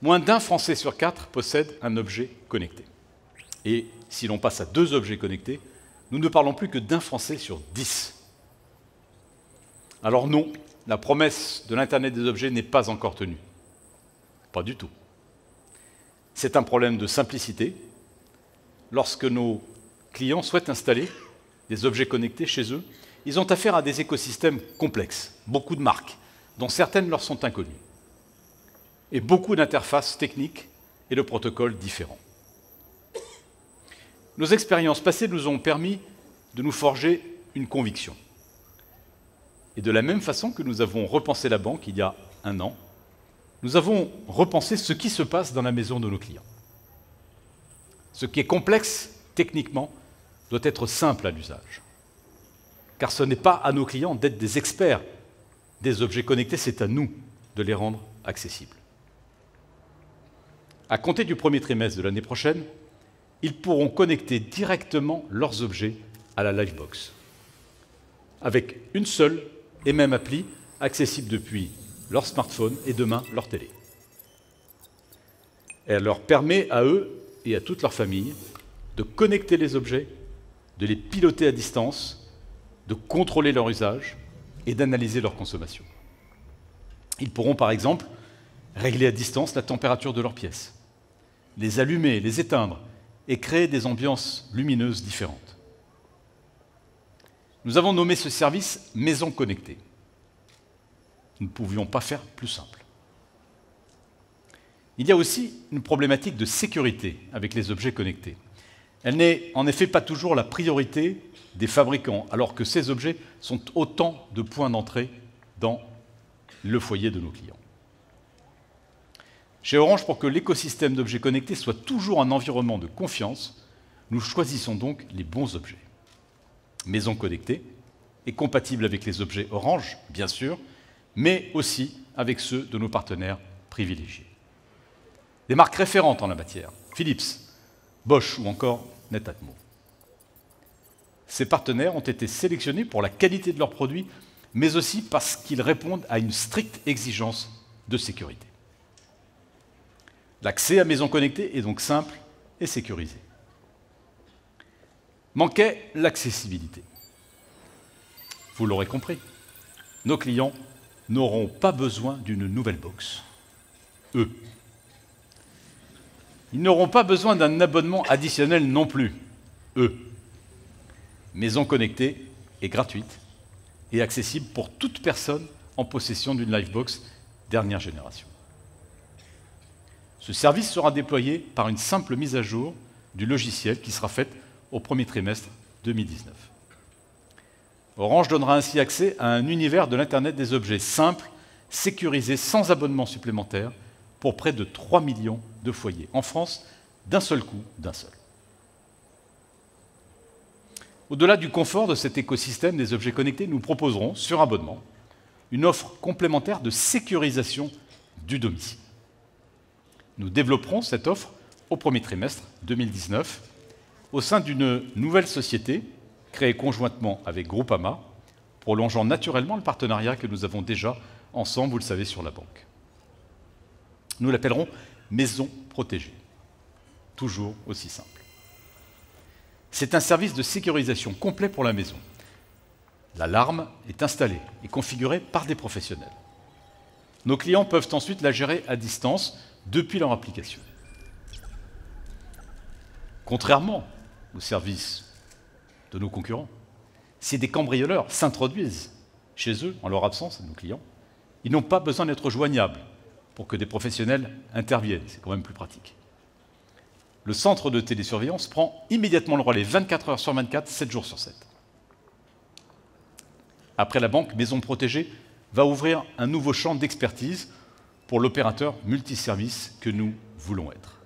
Moins d'un Français sur 4 possède un objet connecté. Et si l'on passe à 2 objets connectés, nous ne parlons plus que d'un Français sur 10. Alors non, la promesse de l'Internet des objets n'est pas encore tenue. Pas du tout. C'est un problème de simplicité. Lorsque nos clients souhaitent installer des objets connectés chez eux, ils ont affaire à des écosystèmes complexes, beaucoup de marques, dont certaines leur sont inconnues, et beaucoup d'interfaces techniques et de protocoles différents. Nos expériences passées nous ont permis de nous forger une conviction. Et de la même façon que nous avons repensé la banque il y a 1 an, nous avons repensé ce qui se passe dans la maison de nos clients. Ce qui est complexe techniquement doit être simple à l'usage. Car ce n'est pas à nos clients d'être des experts des objets connectés, c'est à nous de les rendre accessibles. À compter du premier trimestre de l'année prochaine, ils pourront connecter directement leurs objets à la Livebox, avec une seule et même appli accessible depuis leur smartphone et demain leur télé. Elle leur permet à eux et à toute leur famille de connecter les objets, de les piloter à distance, de contrôler leur usage et d'analyser leur consommation. Ils pourront par exemple régler à distance la température de leur pièce, les allumer, les éteindre et créer des ambiances lumineuses différentes. Nous avons nommé ce service Maison Connectée. Nous ne pouvions pas faire plus simple. Il y a aussi une problématique de sécurité avec les objets connectés. Elle n'est en effet pas toujours la priorité des fabricants, alors que ces objets sont autant de points d'entrée dans le foyer de nos clients. Chez Orange, pour que l'écosystème d'objets connectés soit toujours un environnement de confiance, nous choisissons donc les bons objets. Maison connectée est compatible avec les objets Orange, bien sûr, mais aussi avec ceux de nos partenaires privilégiés. Des marques référentes en la matière, Philips, Bosch ou encore Netatmo. Ces partenaires ont été sélectionnés pour la qualité de leurs produits, mais aussi parce qu'ils répondent à une stricte exigence de sécurité. L'accès à Maison Connectée est donc simple et sécurisé. Manquait l'accessibilité. Vous l'aurez compris, nos clients n'auront pas besoin d'une nouvelle box. Eux. Ils n'auront pas besoin d'un abonnement additionnel non plus. Eux. Maison Connectée est gratuite et accessible pour toute personne en possession d'une Livebox dernière génération. Ce service sera déployé par une simple mise à jour du logiciel qui sera faite au premier trimestre 2019. Orange donnera ainsi accès à un univers de l'Internet des objets simple, sécurisé, sans abonnement supplémentaire, pour près de 3 millions de foyers en France, d'un seul coup, d'un seul. Au-delà du confort de cet écosystème des objets connectés, nous proposerons, sur abonnement, une offre complémentaire de sécurisation du domicile. Nous développerons cette offre au premier trimestre 2019 au sein d'une nouvelle société créée conjointement avec Groupama, prolongeant naturellement le partenariat que nous avons déjà ensemble, vous le savez, sur la banque. Nous l'appellerons Maison Protégée. Toujours aussi simple. C'est un service de sécurisation complet pour la maison. L'alarme est installée et configurée par des professionnels. Nos clients peuvent ensuite la gérer à distance depuis leur application. Contrairement aux services de nos concurrents, si des cambrioleurs s'introduisent chez eux, en leur absence, nos clients, ils n'ont pas besoin d'être joignables pour que des professionnels interviennent. C'est quand même plus pratique. Le centre de télésurveillance prend immédiatement le relais 24 heures sur 24, 7 jours sur 7. Après la banque, Maison Protégée va ouvrir un nouveau champ d'expertise pour l'opérateur multiservice que nous voulons être.